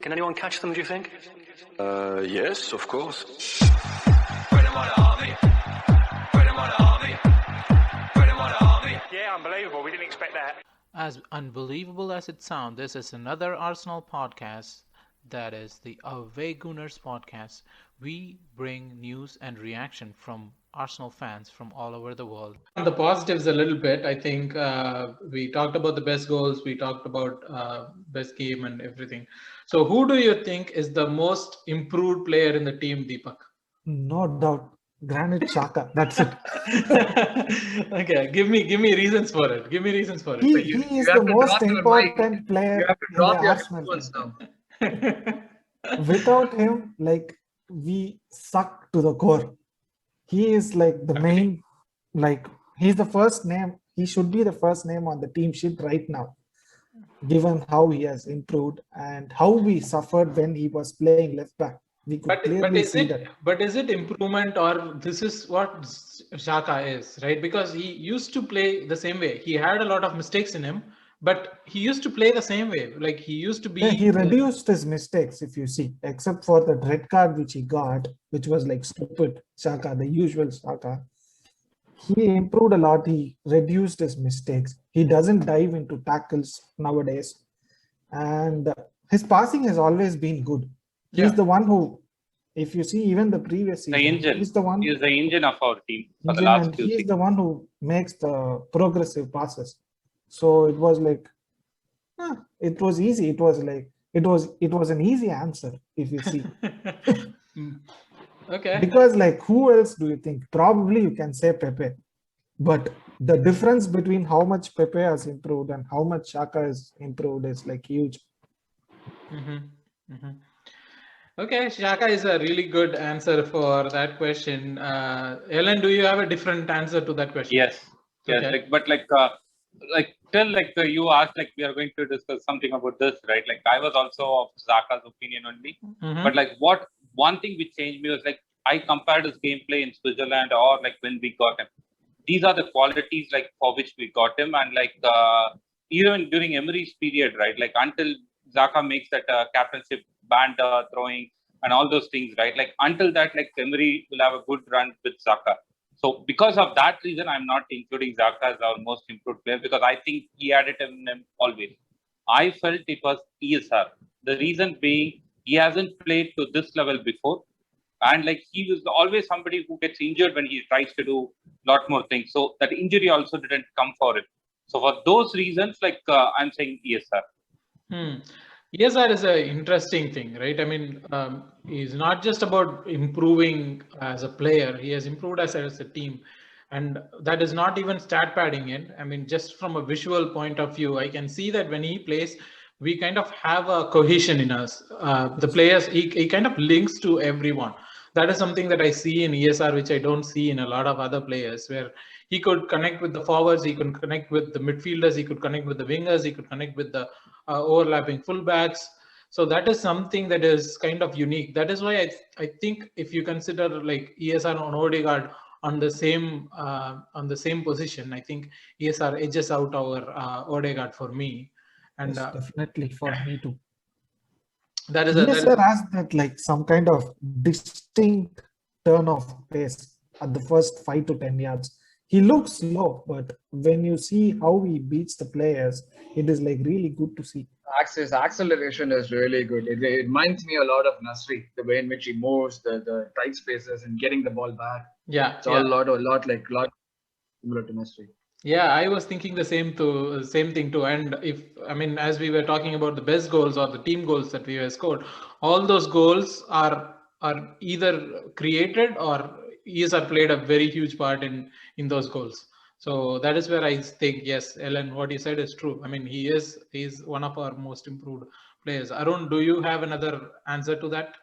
Can anyone catch them, do you think? Yes, of course. Yeah, unbelievable. We didn't expect that. As unbelievable as it sounds, this is another Arsenal podcast, that is the Away Gooners podcast. We bring news and reaction from Arsenal fans from all over the world. On the positives a little bit, I think we talked about the best goals, we talked about best game and everything. So who do you think is the most improved player in the team, Deepak? No doubt, Granit Xhaka. That's it. Okay, give me reasons for it. Give me reasons for it. He is the most important player You have to in drop the your Arsenal headphones team. now. Without him, like, we suck to the core. He is like the main, like, he's the first name. He should be the first name on the team sheet right now, given how he has improved and how we suffered when he was playing left back. We could clearly see that. But is it improvement, or this is what Xhaka is, right? Because he used to play the same way. He had a lot of mistakes in him, but he used to play the same way. Like he used to be. Yeah, he reduced his mistakes, if you see, except for the red card which he got, which was like stupid Xhaka, the usual Xhaka. He improved a lot. He reduced his mistakes. He doesn't dive into tackles nowadays, and his passing has always been good. He's the one who, if you see even the previous season, he's the one. He's the engine of our team for the last few seasons. He's the one who makes the progressive passes. So it was like, it was easy. It was like it was an easy answer, if you see. Okay. Because like, who else do you think? Probably you can say Pepe, but the difference between how much Pepe has improved and how much Xhaka has improved is like huge. Okay, Xhaka is a really good answer for that question. Ellen, do you have a different answer to that question? Yes. Okay. You asked, like, we are going to discuss something about this, right? Like, I was also of Xhaka's opinion only. But like, one thing which changed me was like, I compared his gameplay in Switzerland or like when we got him. These are the qualities like for which we got him, and like even during Emery's period, right? Like until Xhaka makes that captainship band throwing and all those things, right? Like until that, like Emery will have a good run with Xhaka. So because of that reason, I'm not including Xhaka as our most improved player, because I think he had it in him always. I felt it was ESR. The reason being, he hasn't played to this level before. And like he was always somebody who gets injured when he tries to do a lot more things. So that injury also didn't come for him. So for those reasons, like I'm saying ESR. ESR is an interesting thing, right? I mean, he's not just about improving as a player. He has improved as a team. And that is not even stat padding in. I mean, just from a visual point of view, I can see that when he plays, we kind of have a cohesion in us. The players, he kind of links to everyone. That is something that I see in ESR, which I don't see in a lot of other players, where he could connect with the forwards, he could connect with the midfielders, he could connect with the wingers, he could connect with the overlapping fullbacks. So that is something that is kind of unique. That is why I think if you consider like ESR on Odegaard on the same position, I think ESR edges out our Odegaard for me. And yes, definitely for me too. That is ESR has that like some kind of distinct turn of pace at the first 5 to 10 yards. He looks slow, but when you see how he beats the players, it is like really good to see. His acceleration is really good. It reminds me a lot of Nasri, the way in which he moves, the tight spaces and getting the ball back. Yeah, it's all a lot similar to Nasri. Yeah, I was thinking the same thing too. And as we were talking about the best goals or the team goals that we have scored, all those goals are either created or ESR played a very huge part in those goals. So that is where I think, yes, Ellen, what you said is true. I mean, he's one of our most improved players. Arun, do you have another answer to that?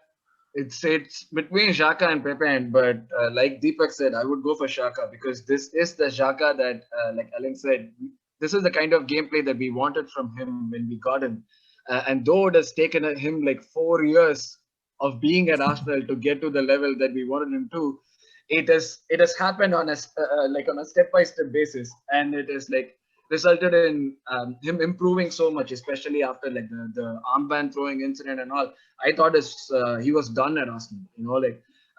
It's between Xhaka and Pepe, but like Deepak said, I would go for Xhaka because this is the Xhaka that, like Ellen said, this is the kind of gameplay that we wanted from him when we got him. And though it has taken him like 4 years of being at Arsenal to get to the level that we wanted him to, it has happened on a step-by-step basis, and it is like resulted in him improving so much, especially after like the armband throwing incident and all. I thought he was done at Arsenal.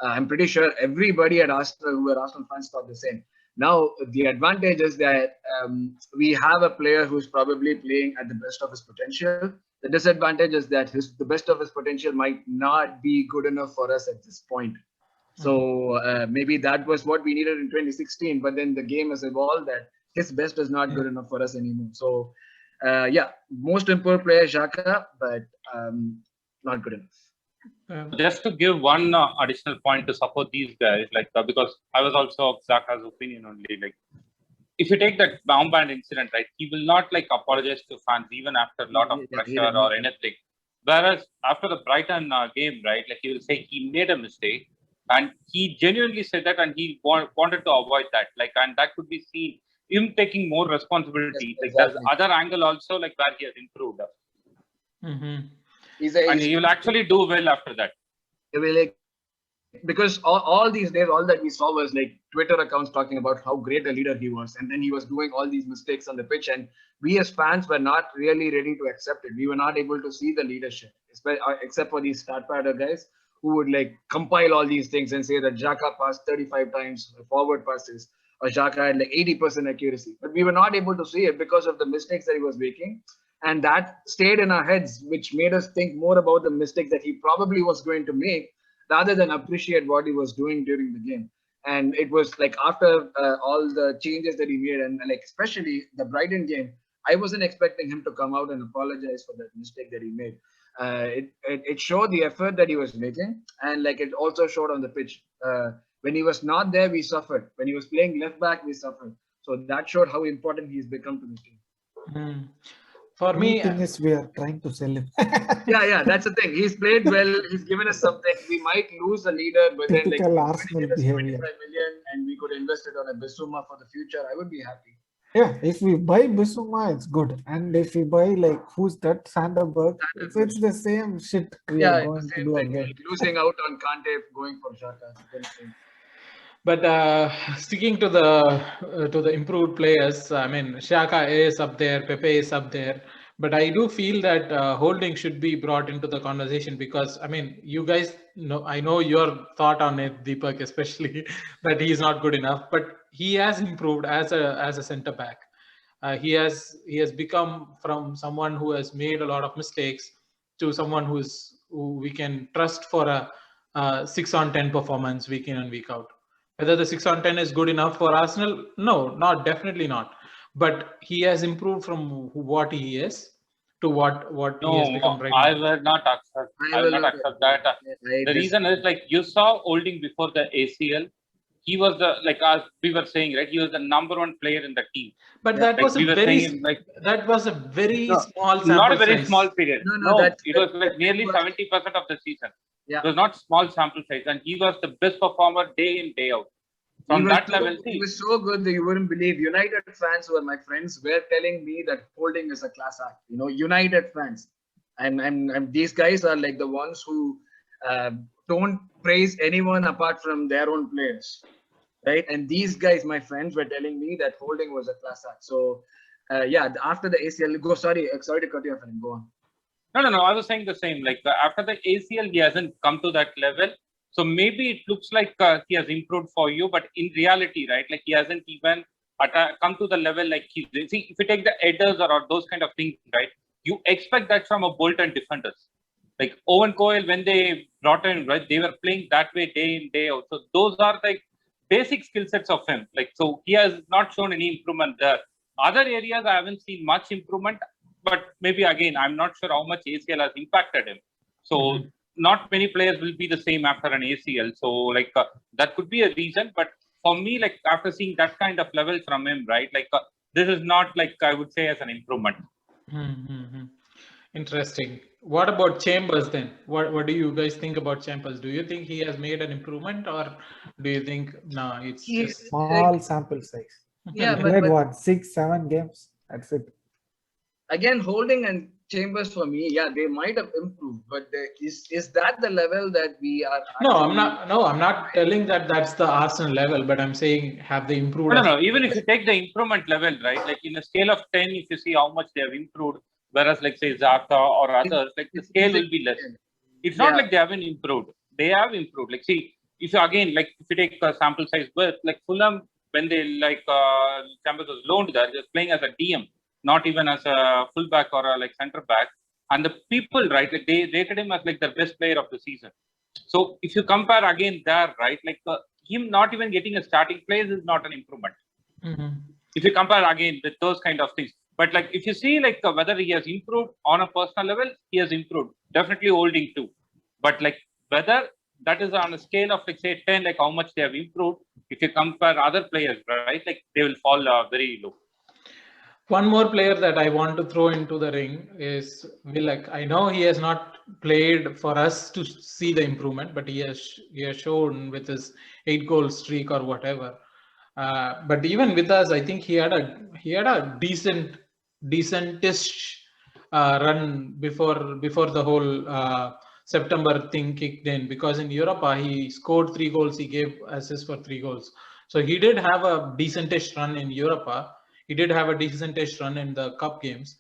I'm pretty sure everybody at Arsenal who were Arsenal fans thought the same. Now the advantage is that we have a player who's probably playing at the best of his potential. The disadvantage is that the best of his potential might not be good enough for us at this point. So maybe that was what we needed in 2016, but then the game has evolved that his best is not good enough for us anymore. So most improved player Xhaka, but not good enough. Just to give one additional point to support these guys, because I was also of Xhaka's opinion only. Like, if you take that armband incident, right, he will not apologize to fans even after a lot of pressure or anything. Whereas after the Brighton game, right, he will say he made a mistake, and he genuinely said that, and he wanted to avoid that. And that could be seen him taking more responsibility. Yes, there's other angle also, where he has improved. And he will actually do well after that. Because all these days, all that we saw was Twitter accounts talking about how great a leader he was, and then he was doing all these mistakes on the pitch, and we as fans were not really ready to accept it. We were not able to see the leadership, except for these stat padder guys who would compile all these things and say that Xhaka passed 35 times forward passes, or Xhaka had 80% accuracy, but we were not able to see it because of the mistakes that he was making. And that stayed in our heads, which made us think more about the mistakes that he probably was going to make rather than appreciate what he was doing during the game. And it was after all the changes that he made, and especially the Brighton game, I wasn't expecting him to come out and apologize for that mistake that he made. It showed the effort that he was making, and it also showed on the pitch. When he was not there, we suffered. When he was playing left back, we suffered. So that showed how important he's become to the team. For me, the thing is we are trying to sell him. yeah, that's the thing. He's played well. He's given us something. We might lose a leader, but typical then Arsenal behavior. 25 million, and we could invest it on a Bissouma for the future. I would be happy. Yeah, if we buy Bissouma, it's good. And if we buy who's that, Sanderberg, if it's the same shit we are going to do again. Losing out on Kante, going for Xhaka. But sticking to the improved players, I mean, Xhaka is up there, Pepe is up there, but I do feel that Holding should be brought into the conversation because, I mean, you guys know, I know your thought on it, Deepak, especially that he is not good enough, but he has improved as a centre back. He has become from someone who has made a lot of mistakes to someone who we can trust for a 6 on 10 performance week in and week out. Whether the 6 on 10 is good enough for Arsenal? No, definitely not. But he has improved from what he is to what he has become right now. I will not accept that. The reason is you saw Holding before the ACL. He was as we were saying, right? He was the number one player in the team. But that was that was a very small sample not a very size. small period. No, it was nearly 70% of the season. Yeah. It was not small sample size, and he was the best performer day in, day out. From that level, he was so good that you wouldn't believe. United fans who are my friends were telling me that Holding is a class act. United fans, and these guys are the ones who don't praise anyone apart from their own players, right? And these guys, my friends, were telling me that Holding was a class act. So, after the ACL, sorry to cut you off, and go on. No. I was saying the same. After the ACL, he hasn't come to that level. So maybe it looks like he has improved for you, but in reality, right? He hasn't even come to the level see, if you take the headers or those kind of things, right? You expect that from a Bolton defenders. Owen Coyle, when they brought in, right? They were playing that way day in, day out. So those are basic skill sets of him. So he has not shown any improvement there. Other areas, I haven't seen much improvement. But maybe again, I'm not sure how much ACL has impacted him. So not many players will be the same after an ACL. So that could be a reason. But for me, after seeing that kind of level from him, right? This is not I would say as an improvement. Interesting. What about Chambers then? What do you guys think about Chambers? Do you think he has made an improvement, or do you think it's just small sample size? Yeah, he played 6-7 games. That's it. Again, Holding and Chambers for me, yeah, they might have improved, but is that the level that we are? No, I'm not. No, I'm not telling that that's the Arsenal level, but I'm saying have they improved? No. Even if you take the improvement level, right? Like in a scale of 10, if you see how much they have improved, whereas like say Zaka or others, like the scale will be less. It's not like they haven't improved. They have improved. Like see, if you again like if you take a sample size birth, like Fulham when they like Chambers was loaned there, just playing as a DM, not even as a fullback or a like centre back, and the people right like they rated him as like the best player of the season. So if you compare again there, right, like him not even getting a starting place is not an improvement. If you compare again with those kind of things, but like if you see like whether he has improved on a personal level, he has improved, definitely holding too. But like whether that is on a scale of like say 10, like how much they have improved, if you compare other players, right, like they will fall very low. One more player that I want to throw into the ring is Willock. I know he has not played for us to see the improvement, but he has shown with his 8-goal streak or whatever. But even with us, I think he had a decentish run before the whole September thing kicked in, because in Europa he scored 3 goals, he gave assists for 3 goals. So he did have a decentish run in Europa. He did have a decentish run in the cup games.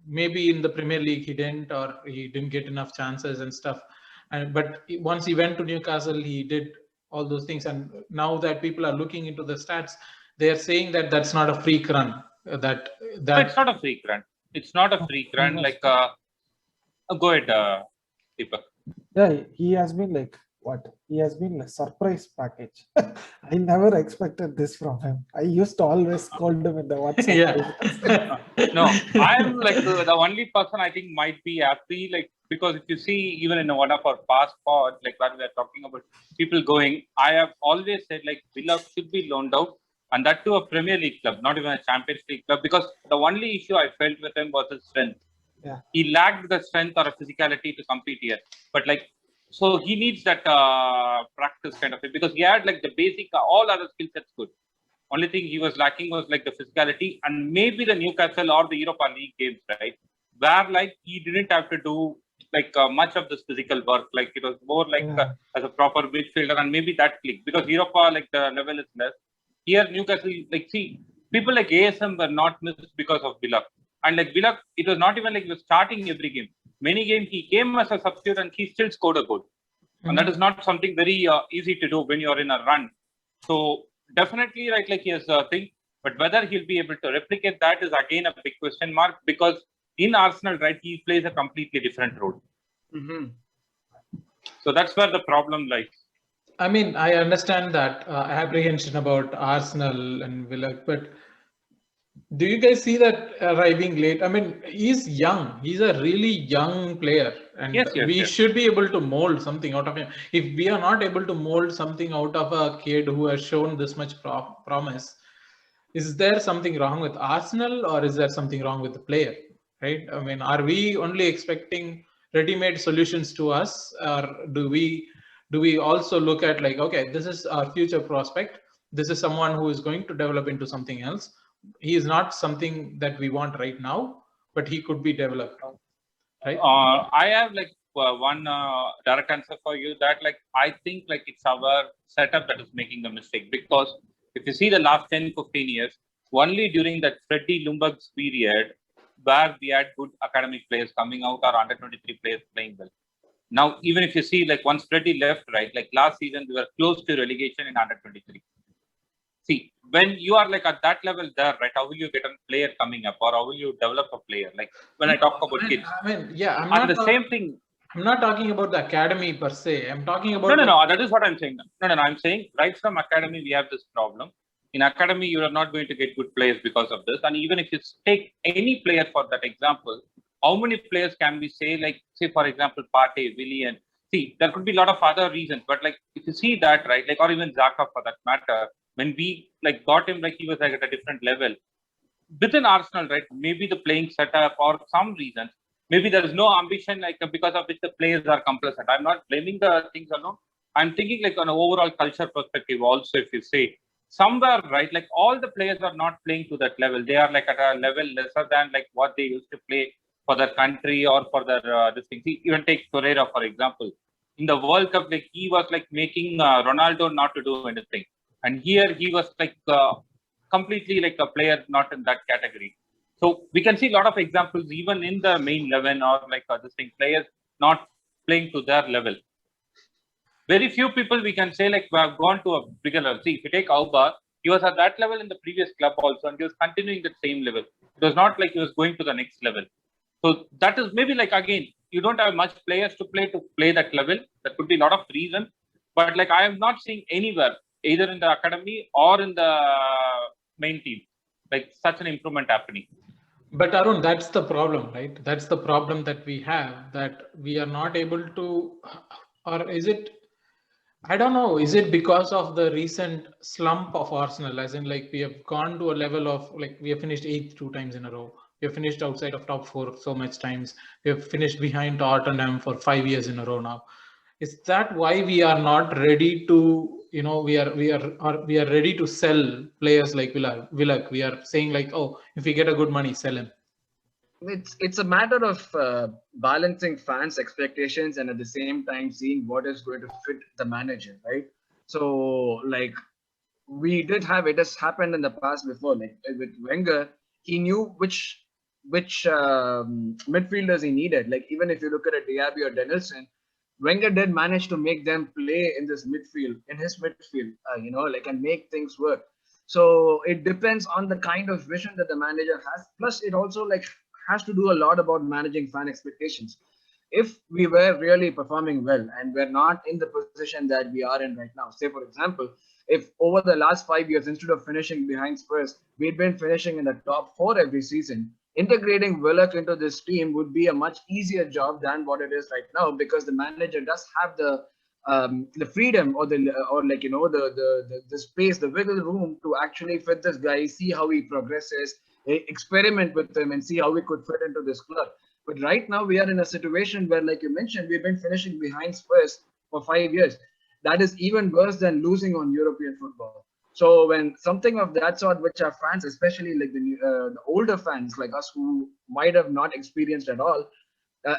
Maybe in the Premier League he didn't, or he didn't get enough chances and stuff. But once he went to Newcastle, he did all those things. And now that people are looking into the stats, they are saying that that's not a freak run. That it's not a freak run. It's not a freak run. Like go ahead, Deepak. Yeah, he has been like what? He has been a surprise package. I never expected this from him. I used to always scold him in the WhatsApp. Yeah. No, I'm like the only person I think might be happy, like because if you see even in one of our past pods, like when we are talking about people going, I have always said like Villa should be loaned out, and that to a Premier League club, not even a Champions League club, because the only issue I felt with him was his strength. Yeah. He lacked the strength or a physicality to compete here, but like so he needs that practice kind of thing, because he had like the basic all other skill sets good. Only thing he was lacking was like the physicality and maybe the Newcastle or the Europa League games, right? Where like he didn't have to do like much of this physical work. Like it was more like as a proper midfielder, and maybe that click, because Europa like the level is less. Here Newcastle, like see, people like ASM were not missed because of Bilal. And like Bilal, it was not even like he was starting every game. Many games he came as a substitute and he still scored a goal. And that is not something very easy to do when you're in a run. So definitely, right, like he has a thing, but whether he'll be able to replicate that is again a big question mark, because in Arsenal, right, he plays a completely different role. So that's where the problem lies. I mean, I understand that apprehension about Arsenal and Villa, but do you guys see that arriving late? I mean, he's young. He's a really young player, and we should be able to mold something out of him. If we are not able to mold something out of a kid who has shown this much promise, is there something wrong with Arsenal, or is there something wrong with the player? Right? I mean, are we only expecting ready-made solutions to us, or do we also look at like, okay, this is our future prospect. This is someone who is going to develop into something else. He is not something that we want right now, but he could be developed. Right? I have like one direct answer for you, that like I think like it's our setup that is making the mistake, because if you see the last 10-15 years, only during that Freddie Ljungberg's period where we had good academic players coming out or under 23 players playing well. Now, even if you see like once Freddie left, right, like last season we were close to relegation in under 23. See, when you are like at that level there, right, how will you get a player coming up, or how will you develop a player? Like when I talk about kids. I mean, yeah, same thing. I'm not talking about the academy per se. I'm talking about no. That is what I'm saying. No. I'm saying right from academy we have this problem. In academy, you are not going to get good players because of this. And even if you take any player for that example, how many players can we say, like say for example, Partey, Willian? See, there could be a lot of other reasons, but like if you see that, right, like or even Xhaka for that matter. When we like got him, like he was like at a different level within Arsenal, right? Maybe the playing setup or some reasons, maybe there is no ambition, like because of which the players are complacent. I'm not blaming the things alone. I'm thinking like on an overall culture perspective also, if you say somewhere, right, like all the players are not playing to that level. They are like at a level lesser than like what they used to play for their country or for their this thing. See, even take Torreira for example. In the World Cup, like he was like making Ronaldo not to do anything, and here he was like completely like a player not in that category. So we can see a lot of examples even in the main 11 or like this thing, players not playing to their level. Very few people we can say like we have gone to a bigger level. See, if you take Auba, he was at that level in the previous club also, and he was continuing that same level. It was not like he was going to the next level. So that is maybe like, again, you don't have much players to play that level. That could be a lot of reasons. But like I am not seeing anywhere, either in the academy or in the main team, like such an improvement happening. But Arun, that's the problem, right? That's the problem that we have, that we are not able to, or is it, I don't know, is it because of the recent slump of Arsenal, as in like we have gone to a level of like we have finished 8th 2 times in a row. We have finished outside of top 4 so much times. We have finished behind Tottenham for 5 years in a row now. Is that why we are not ready to, we are ready to sell players like Willock? We are saying like, oh, if we get a good money, sell him. It's a matter of balancing fans' expectations and at the same time seeing what is going to fit the manager, right? So like we did have, it has happened in the past before, like with Wenger, he knew which midfielders he needed. Like even if you look at a Diaby or Danielson, Wenger did manage to make them play in his midfield, and make things work. So it depends on the kind of vision that the manager has. Plus, it also like has to do a lot about managing fan expectations. If we were really performing well and we're not in the position that we are in right now, say for example, if over the last 5 years, instead of finishing behind Spurs, we'd been finishing in the top 4 every season, integrating Willock into this team would be a much easier job than what it is right now, because the manager does have the freedom or the space, the wiggle room to actually fit this guy, see how he progresses, experiment with him, and see how we could fit into this club. But right now we are in a situation where, like you mentioned, we've been finishing behind Spurs for 5 years. That is even worse than losing on European football. So when something of that sort, which our fans, especially like the older fans like us who might have not experienced at all,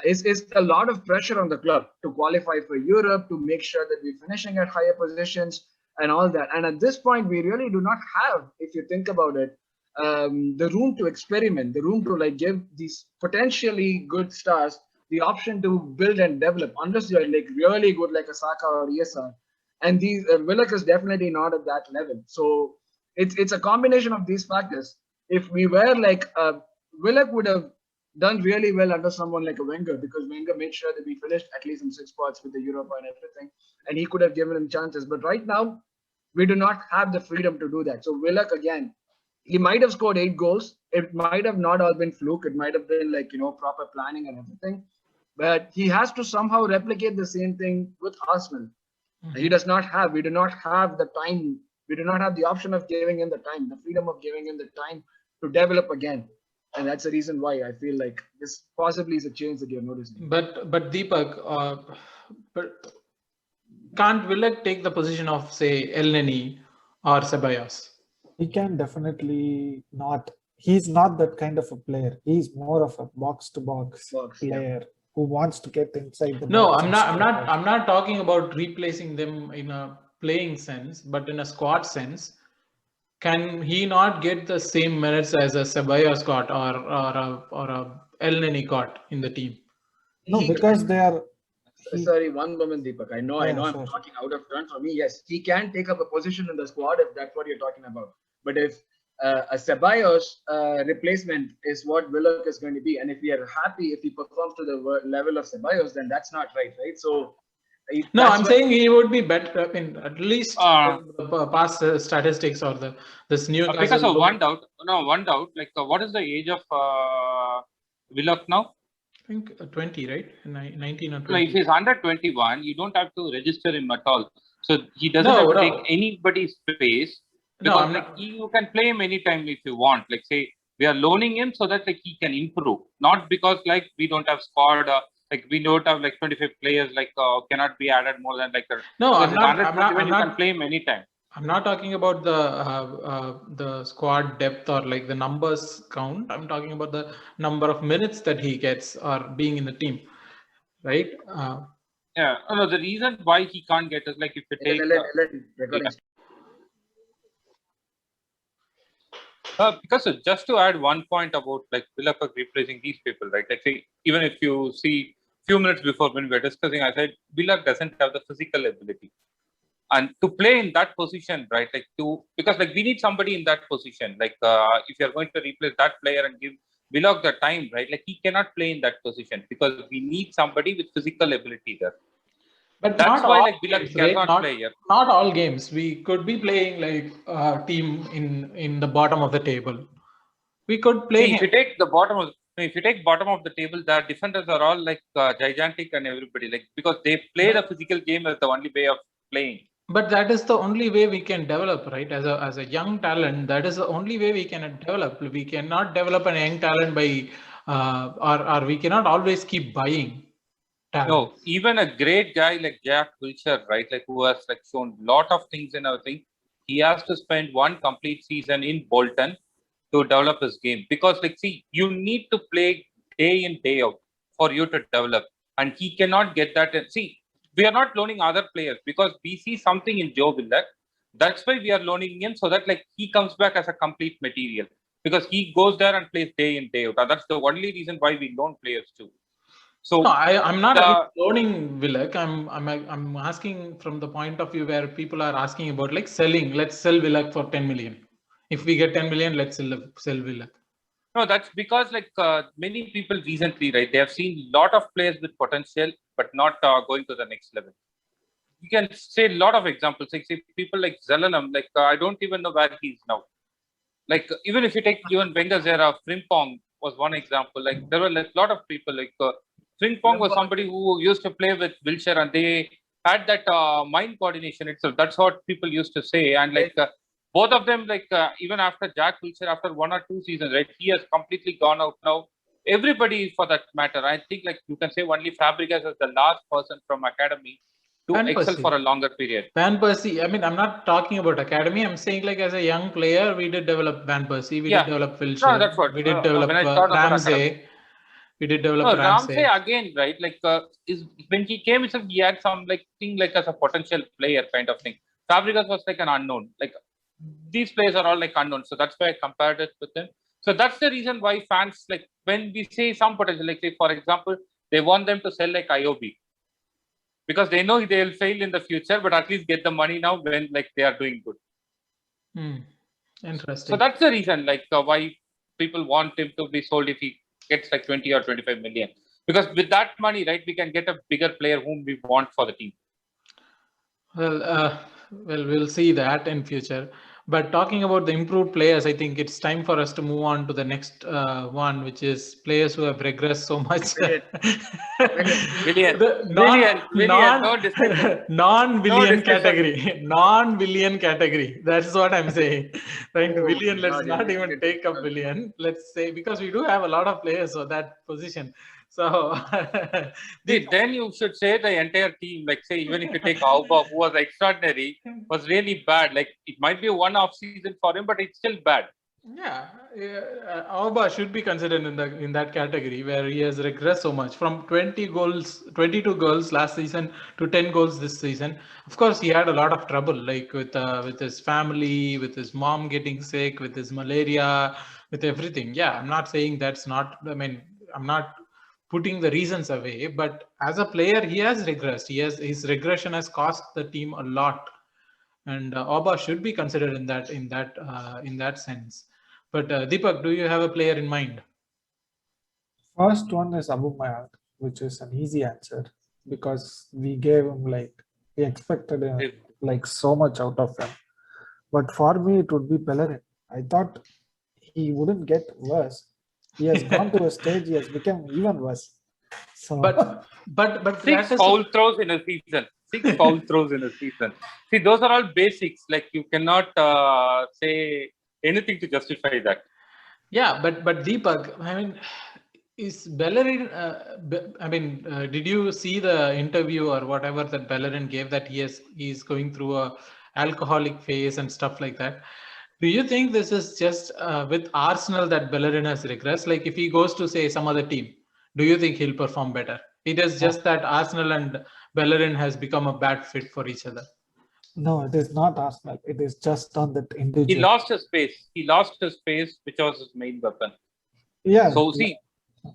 is a lot of pressure on the club to qualify for Europe, to make sure that we're finishing at higher positions and all that. And at this point, we really do not have, if you think about it, the room to experiment, the room to like give these potentially good stars the option to build and develop, unless you're like really good like a Saka or ESR. And these Willock is definitely not at that level. So it's a combination of these factors. If we were like Willock would have done really well under someone like a Wenger, because Wenger made sure that we finished at least in 6 spots with the Europa and everything, and he could have given him chances. But right now, we do not have the freedom to do that. So Willock, again, he might have scored 8 goals. It might have not all been fluke. It might have been like, proper planning and everything. But he has to somehow replicate the same thing with Arsenal. Mm-hmm. We do not have the time. We do not have the option of giving him the time, the freedom of giving him the time to develop again. And that's the reason why I feel like this possibly is a change that you're noticing. But Deepak, but can't Willock take the position of, say, El Neni or Ceballos? He can definitely not. He's not that kind of a player. He's more of a box-to-box player who wants to get inside the box. No, I'm not talking about replacing them in a playing sense, but in a squad sense. Can he not get the same minutes as a Ceballos got or a El Neni got in the team? No, because they are. Sorry, one moment, Deepak. I know I'm talking out of turn for me. Yes, he can take up a position in the squad if that's what you're talking about. But if a Ceballos replacement is what Willock is going to be, and if we are happy if he performs to the level of Ceballos, then that's not right? So. No, I'm saying he would be better in at least the past statistics or this new. Because of one doubt. Like, what is the age of Willock now? I think 20, right? 19 or 20. So if he's under 21, you don't have to register him at all. So he doesn't have to take anybody's space. Because you can play him anytime if you want. Like, say, we are loaning him so that like he can improve. Not because like we don't have squad. Like we don't have like 25 players, like cannot be added more than like. No, I'm not. You can play him anytime. I'm not talking about the squad depth or like the numbers count. I'm talking about the number of minutes that he gets or being in the team, right? Yeah, no, the reason why he can't get is like if you take recording. because just to add one point about like Willock replacing these people, right? Like say, even if you see few minutes before when we were discussing, I said Willock doesn't have the physical ability. And to play in that position, right? Like because like we need somebody in that position. Like if you're going to replace that player and give Willock the time, right? Like he cannot play in that position because we need somebody with physical ability there. But That's not why all like Willock games, right? cannot play here. Not all games. We could be playing like a team in the bottom of the table. We could play him. If you take bottom of the table, the defenders are all like gigantic and everybody like because they play the physical game as the only way of playing. But that is the only way we can develop, right? As a young talent, that is the only way we can develop. We cannot develop a young talent by or we cannot always keep buying talent. No, even a great guy like Jack Wilshere, right? Like who has like shown lot of things in our thing. He has to spend one complete season in Bolton to develop his game because like see, you need to play day in day out for you to develop, and he cannot get that. And see, we are not loaning other players because we see something in Joe Willock. That's why we are loaning him so that like he comes back as a complete material because he goes there and plays day in day out. That's the only reason why we loan players too. So no, I'm not loaning Willock. I'm asking from the point of view where people are asking about like selling. Let's sell Willock for 10 million. If we get 10 million, let's sell Willock. No, that's because like many people recently, right? They have seen a lot of players with potential, but not going to the next level. You can say a lot of examples. Like say people like Zelenum, like I don't even know where he is now. Like even if you take even Wenger's era, Frimpong was one example. Like there were like a lot of people. Like Frimpong was somebody who used to play with Wilshere, and they had that mind coordination itself. That's what people used to say. And like both of them, like even after Jack Wilshere, after 1 or 2 seasons, right, he has completely gone out now. Everybody, for that matter, I think like you can say only Fabregas is the last person from academy to excel for a longer period. Van Persie, I mean, I'm not talking about academy. I'm saying like as a young player, we did develop Van Persie, we did develop Wilshere, no, that's what we did develop Ramsey. We did develop Ramsey again, right? Like is when he came, he had some like thing like as a potential player kind of thing. Fabregas was like an unknown. Like these players are all like unknown, so that's why I compared it with them. So that's the reason why fans like when we say some potential, like say for example, they want them to sell like IOB because they know they will fail in the future, but at least get the money now when like they are doing good. Interesting. So that's the reason like why people want him to be sold if he gets like 20 or 25 million. Because with that money, right, we can get a bigger player whom we want for the team. Well, we'll see that in future. But talking about the improved players, I think it's time for us to move on to the next one, which is players who have regressed so much. Non-billion category. Non-billion category. That's what I'm saying. Right? Billion, let's not even take a billion. Let's say, because we do have a lot of players for that position. So then you should say the entire team, like say, even if you take Auba, who was extraordinary, was really bad. Like it might be a one-off season for him, but it's still bad. Yeah, Auba should be considered in that category where he has regressed so much from 22 goals last season to 10 goals this season. Of course, he had a lot of trouble, like with his family, with his mom getting sick, with his malaria, with everything. Yeah, I'm not saying that's not. I mean, I'm not putting the reasons away, but as a player, he has regressed. His regression has cost the team a lot, and Auba should be considered in that sense. But Deepak, do you have a player in mind? First one is Aubameyang, which is an easy answer because we gave him we expected like so much out of him. But for me, it would be Bellerin. I thought he wouldn't get worse. He has gone to a stage, he has become even worse. So, but 6 foul throws in a season. 6 foul throws in a season. See, those are all basics. Like you cannot say anything to justify that. Yeah, but Deepak, I mean, is Bellerin? Did you see the interview or whatever that Bellerin gave that he's going through a alcoholic phase and stuff like that. Do you think this is just with Arsenal that Bellerin has regressed? Like if he goes to say some other team, do you think he'll perform better? It is just that Arsenal and Bellerin has become a bad fit for each other. No, it is not Arsenal. It is just on that He individual. lost his pace. He lost his pace, which was his main weapon. Yeah. So see,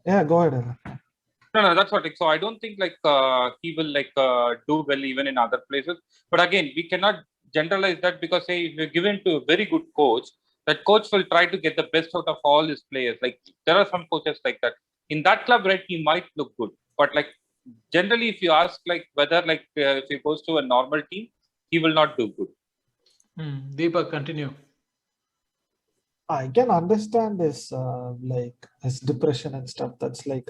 yeah, go ahead. no, that's what. So I don't think like he will like do well even in other places. But again, we cannot generalize that because say if you're given to a very good coach, that coach will try to get the best out of all his players. Like there are some coaches like that. In that club, right, he might look good, but like generally, if you ask like whether like if he goes to a normal team, he will not do good. Deepak, continue. I can understand this, like his depression and stuff. That's like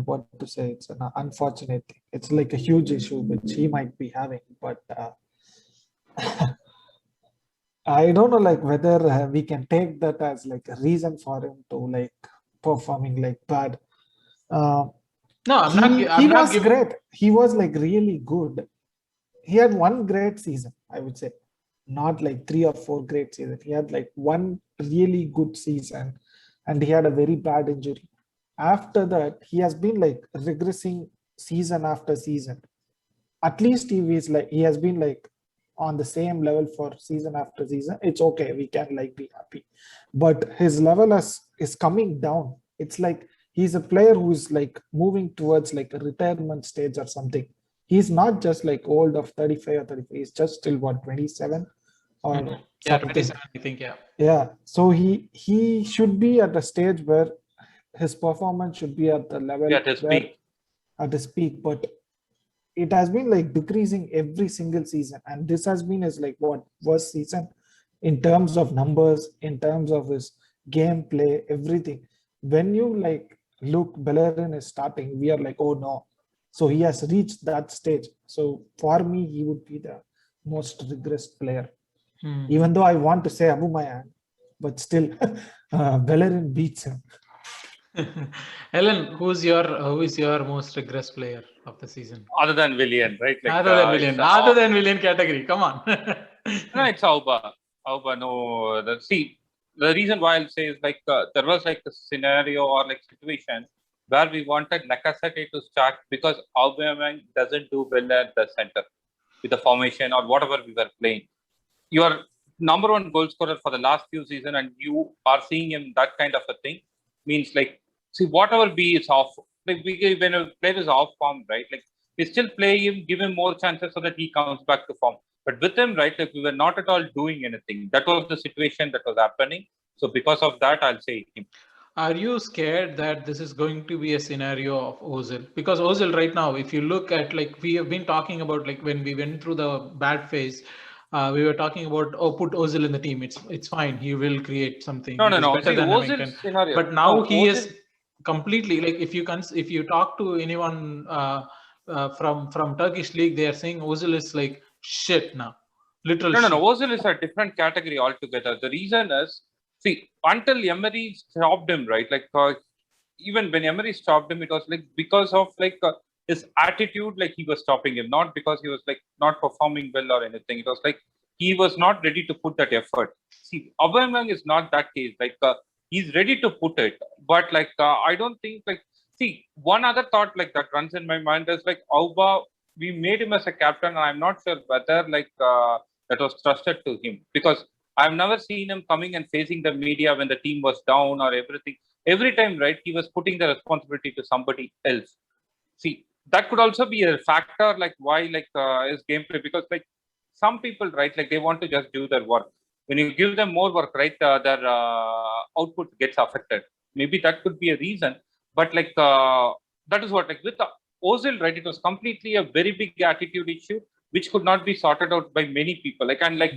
what to say. It's an unfortunate thing. It's like a huge issue which he might be having, but I don't know, like whether we can take that as like a reason for him to like performing like bad. No, I'm he not was giving... great. He was like really good. He had one great season, I would say. Not like 3 or 4 great seasons. He had like one really good season and he had a very bad injury. After that, he has been like regressing season after season. At least he has been like on the same level for season after season. It's okay. We can like be happy. But his level is coming down. It's like he's a player who's like moving towards like a retirement stage or something. He's not just like old of 35 or 35. He's just still what, 27 or yeah, 27, I think. Yeah. So he should be at a stage where his performance should be at the level at his peak. At his peak, but it has been like decreasing every single season, and this has been his like what worst season in terms of numbers, in terms of his gameplay, everything. When you like look, Bellerin is starting, we are like, oh no. So he has reached that stage. So for me, he would be the most regressed player. Even though I want to say Aubameyang, but still Bellerin beats him. Ellen, who is your most regressed player of the season? Other than Willian, right? Like, other than Willian category. Come on. No, it's Auba. No. The reason why I'll say is like there was like a scenario or like situation where we wanted Lacazette to start because Aubameyang doesn't do well at the center with the formation or whatever we were playing. You are number one goal scorer for the last few seasons, and you are seeing him that kind of a thing means like. See, whatever be is off. Like when a player is off form, right? Like we still play him, give him more chances so that he comes back to form. But with him, right? Like we were not at all doing anything. That was the situation that was happening. So because of that, I'll say him. Are you scared that this is going to be a scenario of Ozil? Because Ozil right now, if you look at like we have been talking about like when we went through the bad phase, we were talking about put Ozil in the team. It's fine. He will create something. No. Better than Ozil's scenario. But now he is completely like if you talk to anyone from Turkish league, they are saying Ozil is like shit now. Literally. No. Ozil is a different category altogether. The reason is, see, until Emery stopped him, right? Like even when Emery stopped him, it was like because of like his attitude, like he was stopping him, not because he was like not performing well or anything. It was like he was not ready to put that effort. See, Aubameyang is not that case. Like he's ready to put it, but like I don't think like. See, one other thought like that runs in my mind is like Auba, we made him as a captain, and I'm not sure whether like that was trusted to him because I've never seen him coming and facing the media when the team was down or everything. Every time, right, he was putting the responsibility to somebody else. See, that could also be a factor like why like his gameplay because like some people, right, like they want to just do their work. When you give them more work, right, their output gets affected. Maybe that could be a reason. But like that is what like with Ozil, right? It was completely a very big attitude issue, which could not be sorted out by many people. Like and like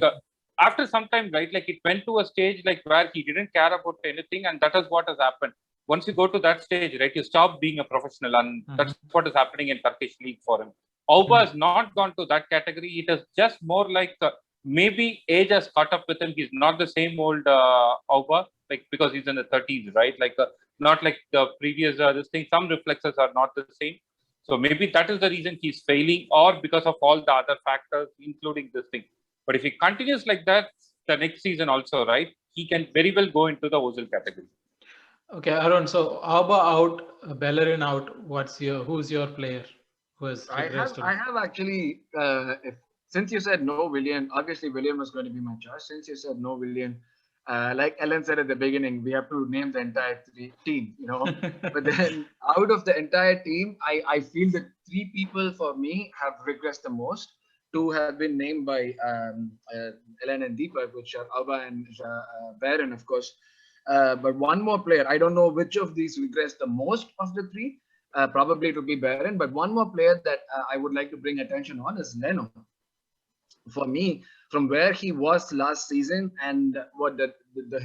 after some time, right? Like it went to a stage like where he didn't care about anything, and that is what has happened. Once you go to that stage, right, you stop being a professional, and that's what is happening in Turkish league for him. Auba has not gone to that category. It is just more like maybe age has caught up with him. He's not the same old Auba, like because he's in the 30s, right? Like not like the previous this thing. Some reflexes are not the same. So maybe that is the reason he's failing, or because of all the other factors, including this thing. But if he continues like that, the next season also, right, he can very well go into the Ozil category. Okay, Arun. So Alba out, Bellerin out. Who's your player who has regressed? I have actually, since you said no Willian, obviously Willian was going to be my choice. Since you said no Willian, like Ellen said at the beginning, we have to name the entire team, you know. But then out of the entire team, I feel that 3 people for me have regressed the most. 2 have been named by Ellen and Deepak, which are Abba and Baron, of course. But one more player, I don't know which of these regressed the most of the 3. Probably it would be Baron, but one more player that I would like to bring attention on is Leno. For me, from where he was last season and what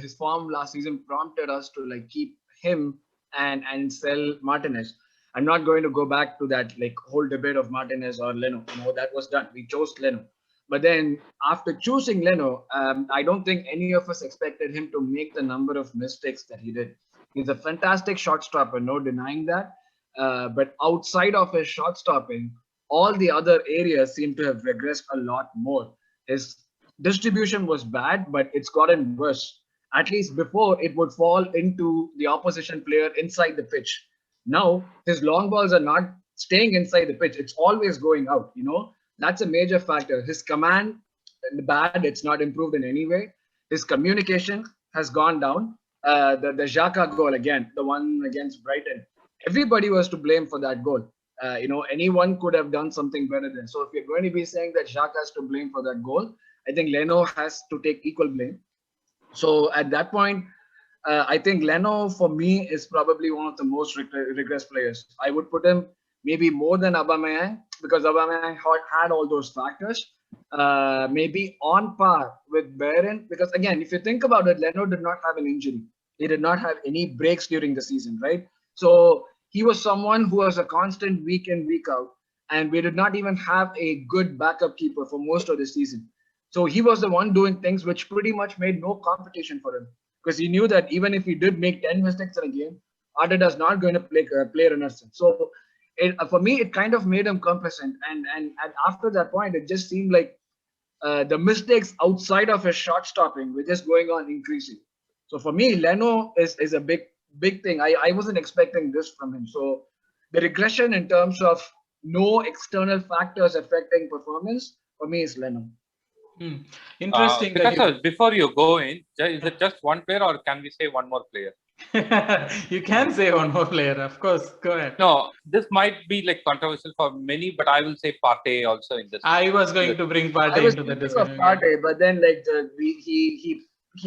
his form last season prompted us to like keep him and sell Martinez. I'm not going to go back to that like whole debate of Martinez or Leno. No, that was done. We chose Leno. But then after choosing Leno, I don't think any of us expected him to make the number of mistakes that he did. He's a fantastic shot stopper, no denying that. But outside of his shot stopping, all the other areas seem to have regressed a lot more. His distribution was bad, but it's gotten worse. At least before, it would fall into the opposition player inside the pitch. Now, his long balls are not staying inside the pitch. It's always going out, you know. That's a major factor. His command, bad, it's not improved in any way. His communication has gone down. The Xhaka goal again, the one against Brighton. Everybody was to blame for that goal. You know, anyone could have done something better than. So if you're going to be saying that Xhaka has to blame for that goal, I think Leno has to take equal blame. So at that point, I think Leno for me is probably one of the most regressed players. I would put him maybe more than Aubameyang because Aubameyang had all those factors. Maybe on par with Baron because again, if you think about it, Leno did not have an injury. He did not have any breaks during the season, right? So he was someone who was a constant week in, week out. And we did not even have a good backup keeper for most of the season. So he was the one doing things which pretty much made no competition for him. Because he knew that even if he did make 10 mistakes in a game, Arteta's not going to play Renarsson. So for me, it kind of made him complacent. And after that point, it just seemed like the mistakes outside of his shot stopping were just going on increasing. So for me, Leno is a big thing. I wasn't expecting this from him. So the regression in terms of no external factors affecting performance for me is Leno. Interesting. Before you go in, is it just one player or can we say one more player? You can say one more player, of course. Go ahead. No, this might be like controversial for many, but I will say Partey also in this. I was going to bring Partey into the discussion. Partey, but then like he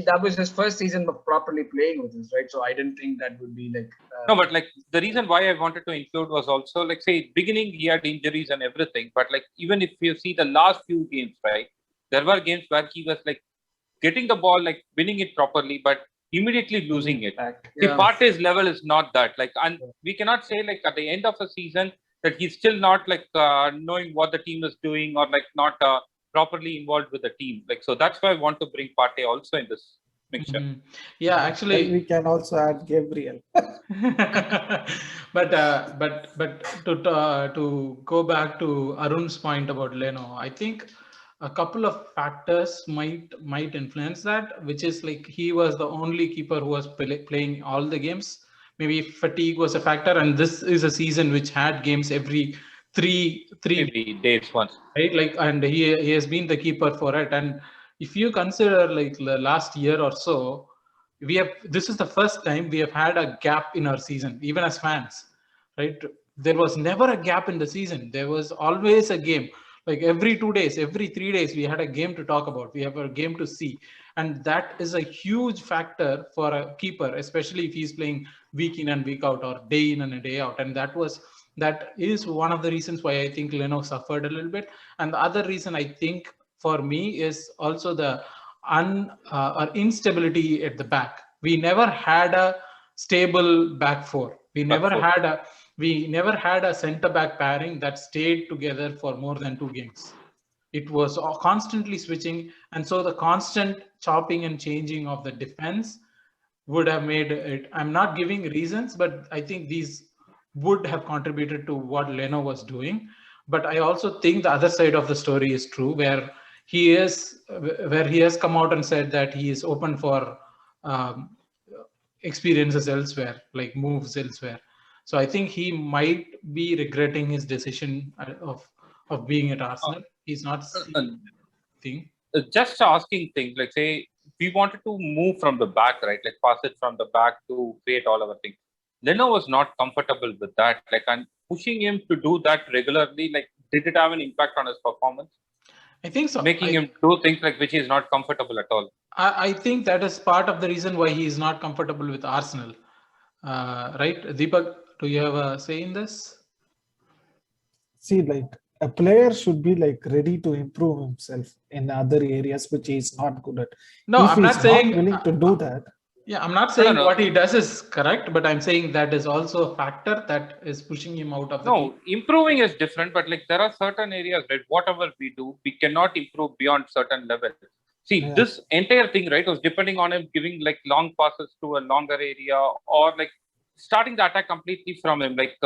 that was his first season of properly playing with us, right? So I didn't think that would be like. No, but like the reason why I wanted to include was also like say beginning he had injuries and everything, but like even if you see the last few games, right? There were games where he was like getting the ball, like winning it properly, but immediately losing it. The Partey's level is not that. Like, and we cannot say like at the end of the season that he's still not like knowing what the team is doing or like not properly involved with the team. Like, so that's why I want to bring Partey also in this mixture. Yeah, actually, and we can also add Gabriel. but to go back to Arun's point about Leno, I think a couple of factors might influence that, which is like he was the only keeper who was playing all the games. Maybe fatigue was a factor, and this is a season which had games every three days once, right? Like, and he has been the keeper for it. And if you consider like the last year or so, this is the first time we have had a gap in our season, even as fans, right? There was never a gap in the season. There was always a game. Like every 2 days, every 3 days, we had a game to talk about. We have a game to see. And that is a huge factor for a keeper, especially if he's playing week in and week out or day in and a day out. And that is one of the reasons why I think Leno suffered a little bit. And the other reason I think for me is also the instability at the back. We never had a stable back four. We never had a center-back pairing that stayed together for more than 2 games. It was constantly switching. And so the constant chopping and changing of the defense would have made it. I'm not giving reasons, but I think these would have contributed to what Leno was doing. But I also think the other side of the story is true, where he has come out and said that he is open for experiences elsewhere, like moves elsewhere. So I think he might be regretting his decision of being at Arsenal. He's not seeing thing. Just asking things like, say, we wanted to move from the back, right? Like pass it from the back to create all our things. Leno was not comfortable with that. Like, and pushing him to do that regularly, like, did it have an impact on his performance? I think so. Making him do things like which he is not comfortable at all. I think that is part of the reason why he is not comfortable with Arsenal. Right? Deepak, do you have a say in this? See, like a player should be like ready to improve himself in other areas which he is not good at. No, if I'm not saying willing to do that. Yeah, I'm not saying No. what he does is correct, but I'm saying that is also a factor that is pushing him out of the team. Improving is different, but like there are certain areas, right? Whatever we do, we cannot improve beyond certain level. See, this entire thing, right, was depending on him giving like long passes to a longer area, or like starting the attack completely from him, like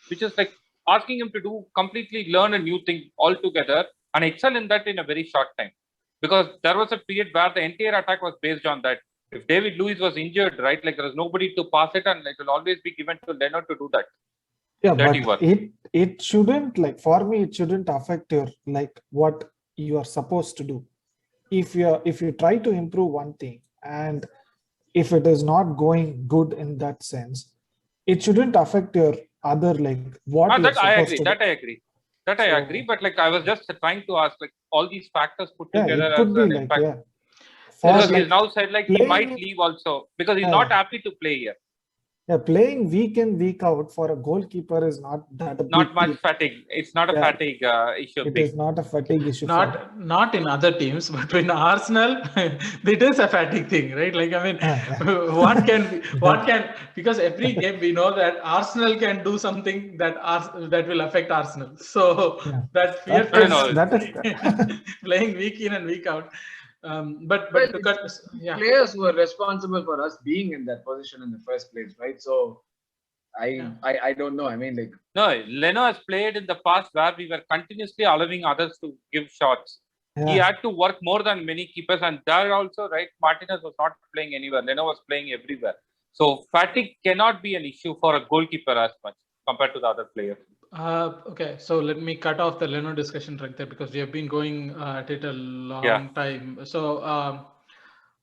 which is like asking him to do completely learn a new thing altogether and excel in that in a very short time. Because there was a period where the entire attack was based on that. If David Luiz was injured, right, like there was nobody to pass it, and it will always be given to Leno to do that. Yeah, but it shouldn't, like, for me, it shouldn't affect your like what you are supposed to do. If you try to improve one thing and if it is not going good in that sense, it shouldn't affect your other like what you're supposed to do. That I agree. But like I was just trying to ask, like all these factors put together it could as be an like impact. Because he's now said like he might leave also because he's not happy to play here. Yeah, playing week in, week out for a goalkeeper is not that not much fatigue. It's not a fatigue issue. It is not a fatigue issue. Not in other teams, but in Arsenal, it is a fatigue thing, right? Like, I mean, what can because every game we know that Arsenal can do something that will affect Arsenal. So that fear playing week in and week out. But players who are responsible for us being in that position in the first place, right? So I don't know. I mean, like, no, Leno has played in the past where we were continuously allowing others to give shots. He had to work more than many keepers, and there also, right, Martinez was not playing anywhere. Leno was playing everywhere. So fatigue cannot be an issue for a goalkeeper as much compared to the other players. Okay, so let me cut off the Leno discussion right there because we have been going at it a long time. So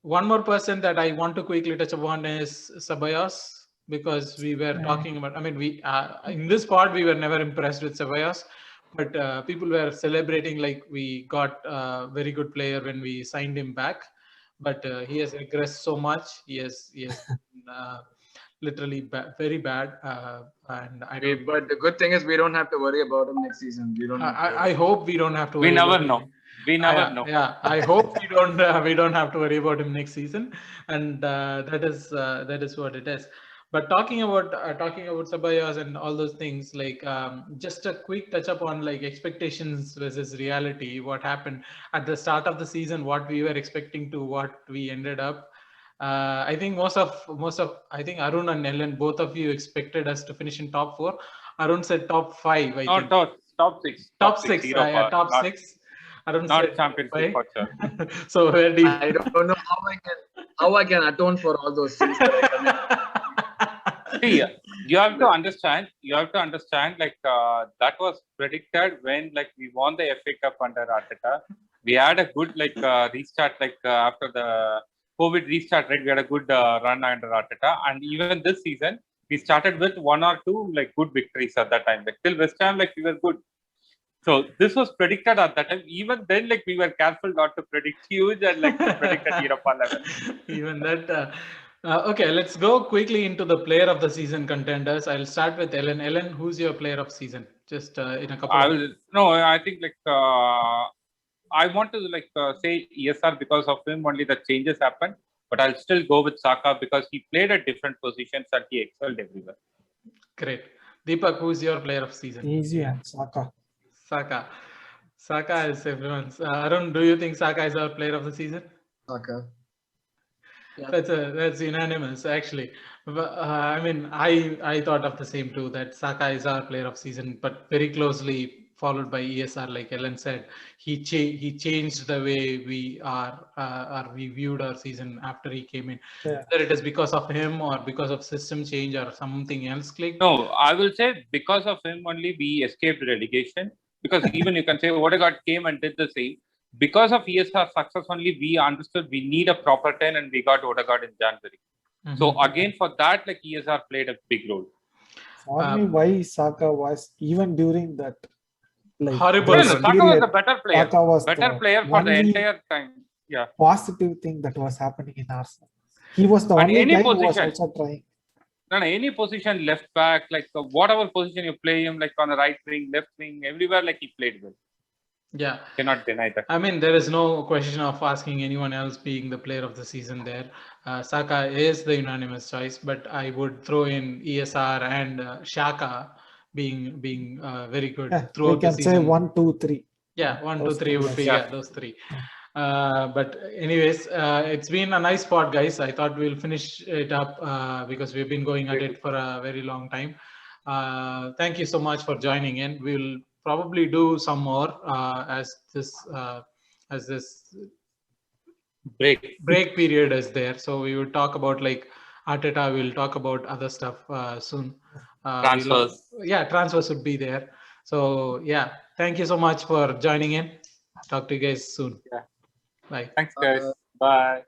one more person that I want to quickly touch upon is Ceballos, because we were talking about, I mean, we in this part we were never impressed with Ceballos, but people were celebrating like we got a very good player when we signed him back, but he has regressed so much. He has literally very bad, but the good thing is we don't have to worry about him next season. We don't. I hope we don't have to. We never know. We never know. Yeah, I hope we don't have to worry about him next season, and that is what it is. But talking about Ceballos and all those things, like just a quick touch up on like expectations versus reality. What happened at the start of the season? What we were expecting to what we ended up. I think most of I think Arun and Ellen, both of you expected us to finish in top 4. Arun said top 5. Top 6. Top 6. Top 6. Arun not said Champions League for sure. So where do you... I don't know how I can atone for all those things. See, you have to understand. Like that was predicted when like we won the FA Cup under Arteta. We had a good like restart like after the COVID restart, right? We had a good run under Arteta, and even this season we started with 1 or 2 like good victories at that time. Like till West Ham, like we were good. So this was predicted at that time. Even then, like we were careful not to predict huge and like to predict at Europa level. Even that. Okay, let's go quickly into the player of the season contenders. I'll start with Ellen. Ellen, who's your player of season? Just in a couple. I think like I want to like say ESR because of him only the changes happened. But I'll still go with Saka because he played at different positions and he excelled everywhere. Great. Deepak, who's your player of season? Easy and Saka. Saka is everyone's. Arun, do you think Saka is our player of the season? Saka. That's unanimous actually. I mean, I thought of the same too. That Saka is our player of season, but very closely followed by ESR. Like Ellen said, he changed the way we we viewed our season after he came in. Yeah. Whether it is because of him or because of system change or something else. Click. No, I will say because of him only we escaped relegation. Because even you can say Odegaard came and did the same. Because of ESR success only, we understood we need a proper 10 and we got Odegaard in January. So again, for that, like ESR played a big role. For me, why Saka was even during that like horrible. those run. Saka was period, the better player. Saka was Better the player for the only entire time. Yeah. positive thing that was happening in Arsenal. He was the And only any guy who was position. also trying. No, any position, left back, like whatever position you play him, like on the right wing, left wing, everywhere, like he played well. Yeah, Cannot deny that. I mean, there is no question of asking anyone else being the player of the season there. Saka is the unanimous choice, but I would throw in ESR and Xhaka being very good Yeah, throughout we can the season. say 1, 2, 3. Yeah, 1, 2, Those 3 three, would be yeah. those three. But anyways, it's been a nice pod, guys. I thought we'll finish it up because we've been going at it for a very long time. Thank you so much for joining in. We'll probably do some more as this break period is there. So we will talk about like Arteta. We'll talk about other stuff soon. Transfers. Transfers would be there. So yeah, thank you so much for joining in. Talk to you guys soon. Yeah. Bye. Thanks, guys. Bye.